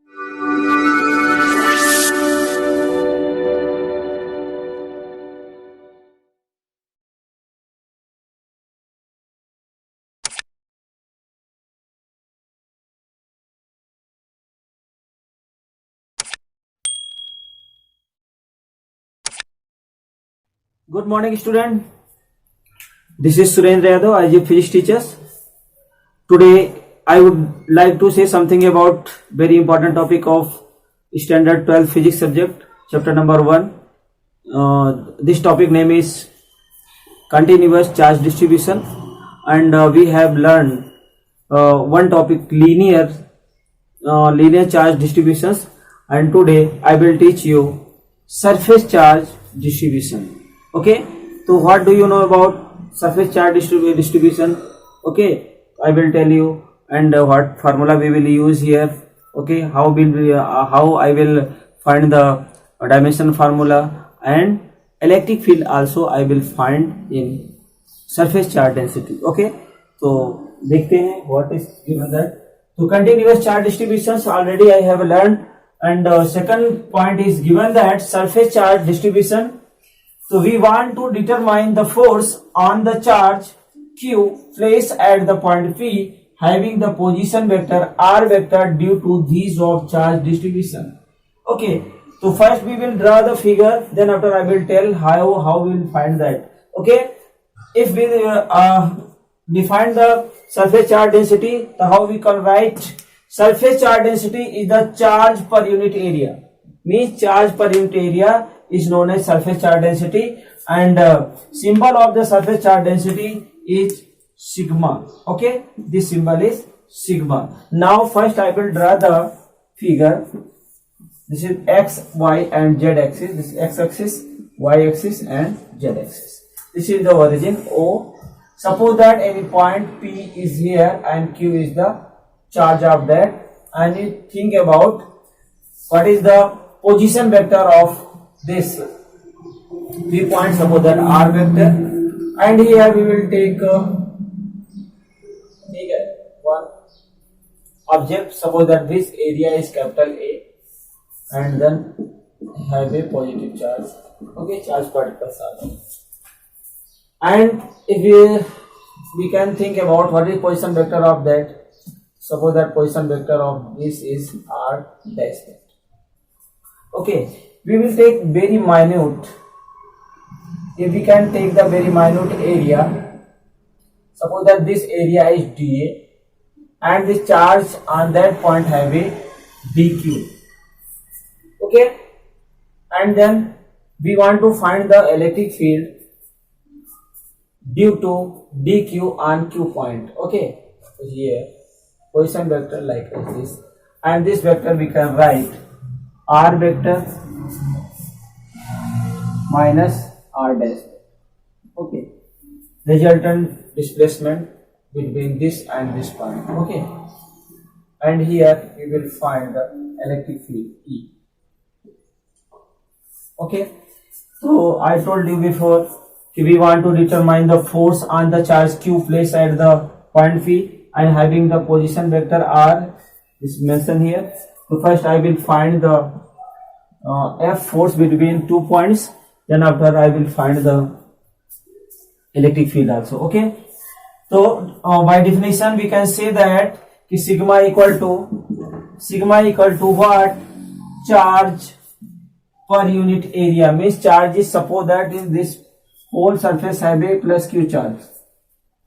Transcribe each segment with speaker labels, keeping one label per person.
Speaker 1: Good morning, student. This is Surendra Yadav, IGF Physics teachers. Today, I would like to say something about very important topic of Standard 12 Physics subject, chapter number 1. This topic name is Continuous Charge Distribution, and we have learned one topic, linear charge distributions, and today I will teach you surface charge distribution. Okay, so what do you know about surface charge distribution? Okay, I will tell you, and what formula we will use here. Okay, how I will find the dimension formula, and electric field also I will find in surface charge density. Okay, so देखते हैं what is given that. So continuous charge distributions already I have learned, and second point is given that surface charge distribution. So we want to determine the force on the charge Q placed at the point P having the position vector R vector due to these of charge distribution. Okay, so first we will draw the figure, then after I will tell how we will find that. Okay, if we define the surface charge density, so how we can write surface charge density is the charge per unit area, means charge per unit area is known as surface charge density, and symbol of the surface charge density is sigma. Okay, this symbol is sigma. Now first I will draw the figure. This is x, y and z axis. This is x axis, y axis and z axis. This is the origin O. Suppose that any point P is here and Q is the charge of that, and you think about what is the position vector of this 3 points. Suppose that R vector, and here we will take one object. Suppose that this area is capital A, and then have a positive charge. Okay, charge particles are there. And if we can think about what is position vector of that. Suppose that position vector of this is R dash. Okay, we will take very minute. If we can take the very minute area, suppose that this area is dA, and the charge on that point have a dq. Okay, and then we want to find the electric field due to dq on q point. Okay, here position vector like this, and this vector we can write R vector minus R dash. Okay, resultant displacement between this and this point. Okay, and here we will find the electric field E. Okay, so I told you before, if we want to determine the force on the charge Q placed at the point P and having the position vector R is mentioned here. So first I will find the F force between 2 points, then after I will find the electric field also. Okay, so by definition we can say that sigma equal to what? Charge per unit area, means charge is, suppose that in this whole surface have a plus q charge.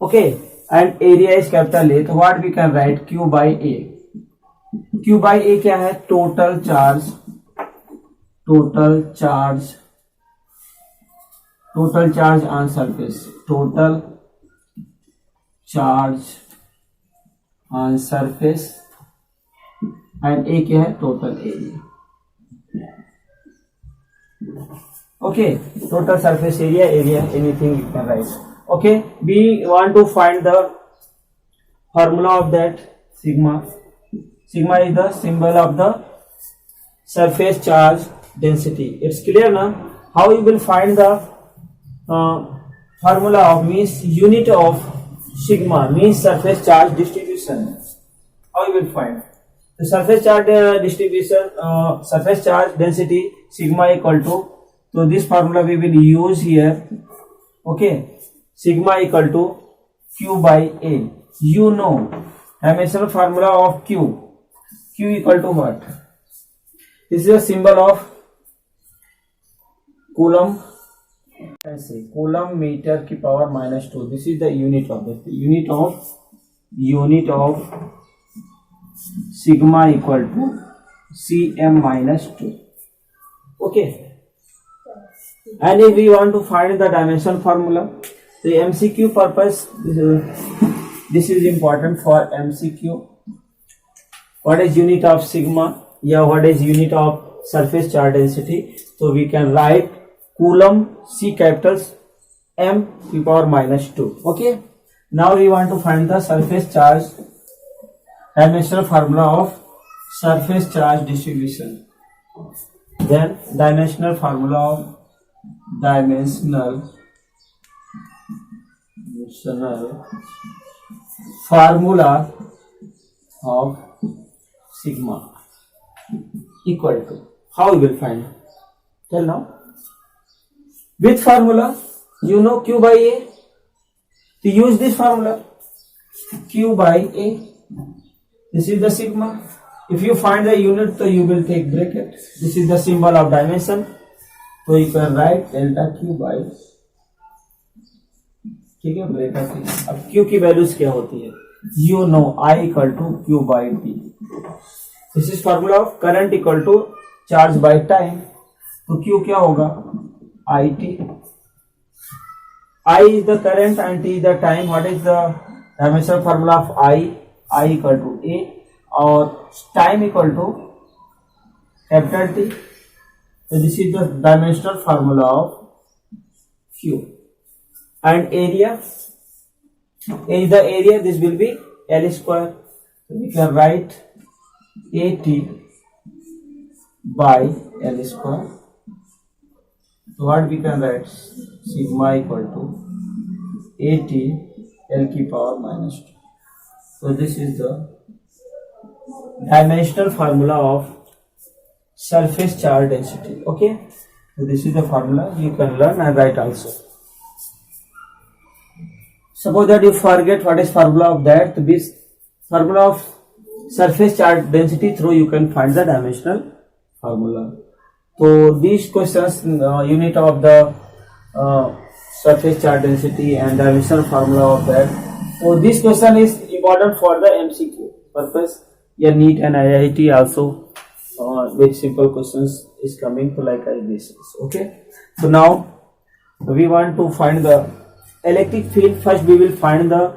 Speaker 1: Okay, and area is capital A, so what we can write? Q by A. Q by A क्या है? Total charge on surface, total charge on surface, and A क्या है? Total area. Okay, total surface area, anything you can write. Okay, we want to find the formula of that sigma. Sigma is the symbol of the surface charge density. It's clear now? How you will find the formula of, means unit of sigma, means surface charge distribution. How you will find? The surface charge distribution, surface charge density sigma equal to, so this formula we will use here. Okay, sigma equal to Q by A. You know dimensional formula of Q. Q equal to what? This is a symbol of Coulomb. Say Coulomb meter की power -2. This is the unit of it. Unit of sigma equal to cm -2. Okay. And if we want to find the dimension formula, the MCQ purpose, this is important for MCQ. What is unit of sigma? Yeah, what is unit of surface charge density? So we can write Coulomb, C capitals, m to power -2. Okay. Now we want to find the surface charge dimensional formula of surface charge distribution. Then dimensional formula of dimensional formula of sigma equal to, how we will find? Tell now. With formula, you know Q by A. To use this formula, Q by A. This is the sigma. If you find the unit, so you will take bracket. This is the symbol of dimension. So you can write delta Q by, ठीक है, bracket. अब Q की values क्या होती है? You know I equal to Q by T. This is formula of current equal to charge by time. तो Q क्या होगा? IT. I is the current and T is the time. What is the dimensional formula of I? I equal to A और time equal to capital T. So this is the dimensional formula of Q. And area is the area. This will be L square. So we can write AT by L square. So what we can write? Sigma equal to AT L की power -2. So this is the dimensional formula of surface charge density. Okay, so this is the formula you can learn and write also. Suppose that you forget what is formula of that, this formula of surface charge density through you can find the dimensional formula. So these questions, unit of the surface charge density and dimensional formula of that. So this question is important for the MCQ purpose. Yeah, NEET and IIT also very simple questions is coming to like this. Okay. So now we want to find the electric field. First we will find the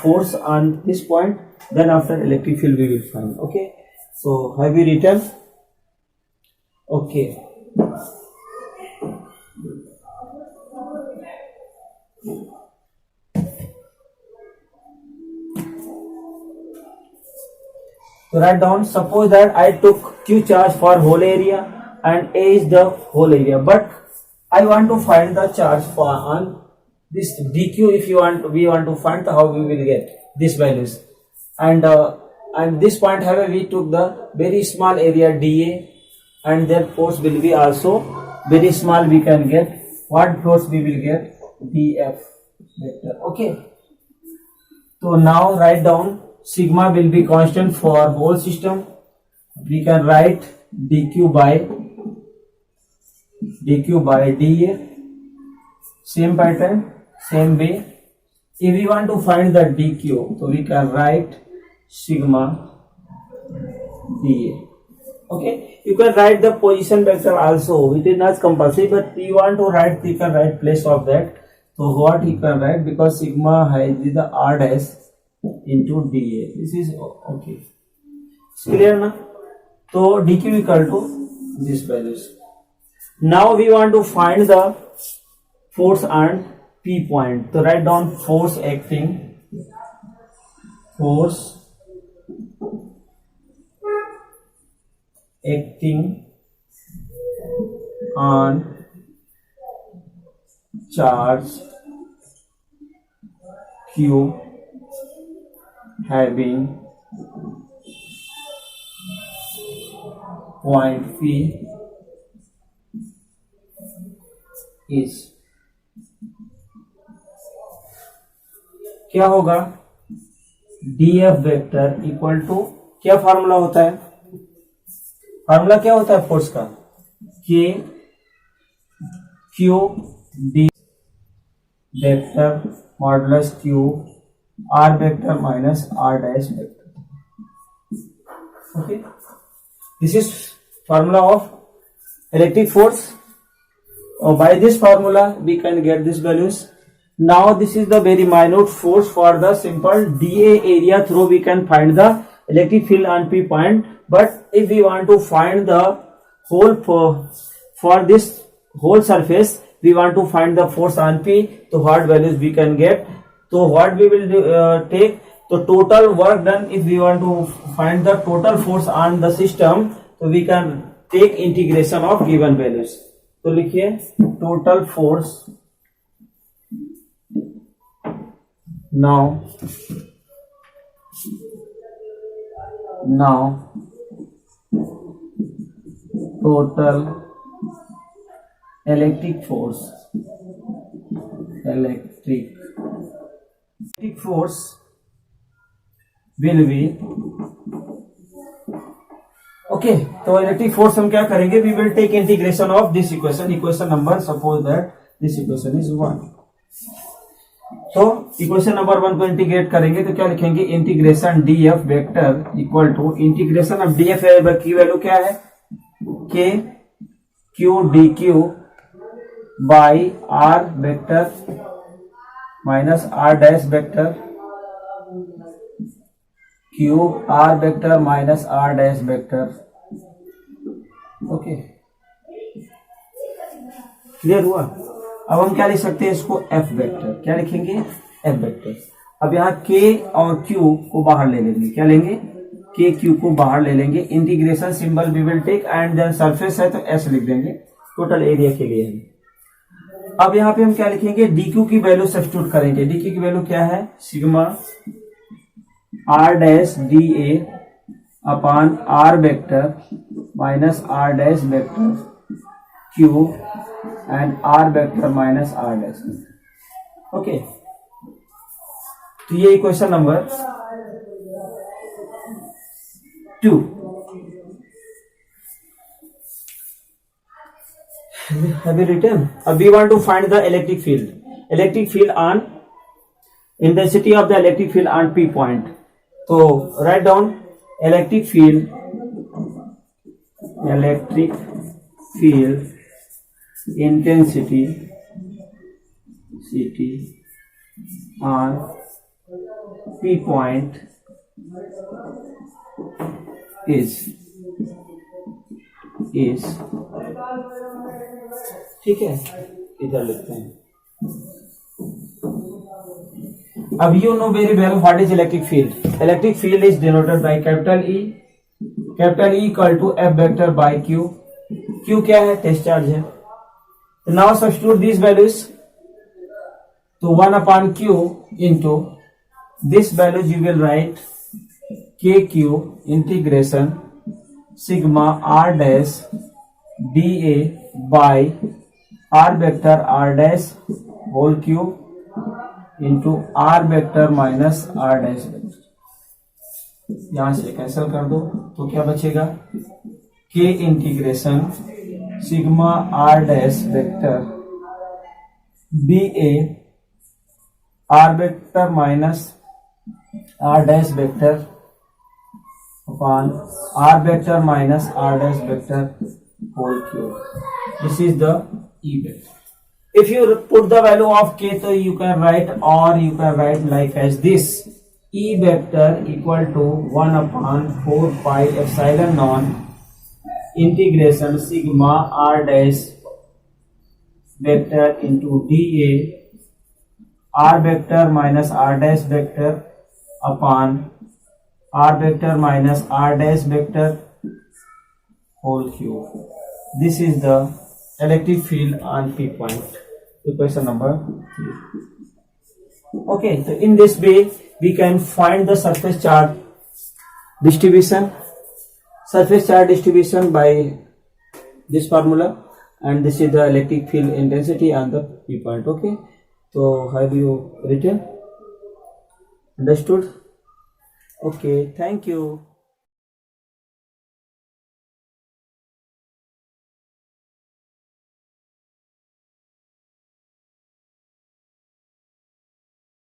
Speaker 1: force on this point. Then after electric field we will find. Okay. So have we written? Okay. So write down, suppose that I took Q charge for whole area and A is the whole area, but I want to find the charge for on this dq. If you want, we want to find how we will get these values, and this point have we took the very small area dA, and their force will be also very small. We can get what force we will get? dF vector. Okay. So now write down, sigma will be constant for whole system. We can write dq by dA. Same pattern, same way. If we want to find the dq, so we can write sigma dA. Okay, you can write the position vector also. It is not compulsory, but you want to write, you can write place of that. So what you can write, because sigma is the r dash into dA. This is okay. It's clear now? So dq equal to these values. Now we want to find the force on P point. So write down force acting on charge Q having point P is, क्या होगा, df vector equal to, क्या formula होता है, formula क्या होता है force का, k q d vector modulus q r vector minus r dash vector. Okay, this is formula of electric force. By this formula we can get these values. Now this is the very minute force. For the simple dA area through we can find the electric field on P point. But if we want to find the whole for this whole surface, we want to find the force on P. So what values we can get? So what we will do, take the total work done. If we want to find the total force on the system, so we can take integration of given values. तो लिखिए total force now total electric force will be, okay. तो electric force हम क्या करेंगे, we will take integration of this equation number, suppose that this equation is 1. तो equation number 1 को integrate करेंगे तो क्या लिखेंगे, integration df vector equal to, integration of df की वैल्यू क्या है, k q dq by r vector minus r dash vector cube r vector minus r dash vector. Okay, clear हुआ. अब हम क्या लिख सकते हैं इसको, f वेक्टर. क्या लिखेंगे, f वेक्टर. अब यहाँ k और q को बाहर ले लेंगे, क्या लेंगे, k q को बाहर ले लेंगे. Integration symbol we will take and then surface है तो s लिख देंगे टोटल एरिया के लिए. अब यहाँ पे हम क्या लिखेंगे, dq की वैल्यू सब्स्टिट्यूट करेंगे. dq की वैल्यू क्या है, sigma r dash dA upon r vector minus r dash vector q and r vector minus r dash. Okay, तो ये equation number 2. Have you written? We want to find the electric field on intensity of the electric field on P point. So write down electric field intensity on P point is, ठीक है, इधर लिखते हैं. अब you know very well what is electric field. Electric field is denoted by capital E equal to F vector by Q. Q क्या है, test charge है. Now substitute these values. So 1 upon Q into this values you will write KQ integration sigma R dash dA by R vector R dash whole cube into R vector minus R dash vector. यहां से cancel कर दो तो क्या बचेगा, K integration sigma R dash vector dA R vector minus R dash vector upon R vector minus R dash vector whole cube. This is the E vector. If you put the value of K, so you can write, or you can write like as this, E vector equal to 1 upon 4 pi epsilon naught integration sigma R dash vector into dA R vector minus R dash vector upon R vector minus R dash vector whole cube. This is the electric field on P point. Question number 3. Okay, so in this way we can find the surface charge distribution. surface charge distribution by this formula, and this is the electric field intensity on the P point. Okay, so have you written? Understood? Okay, thank you.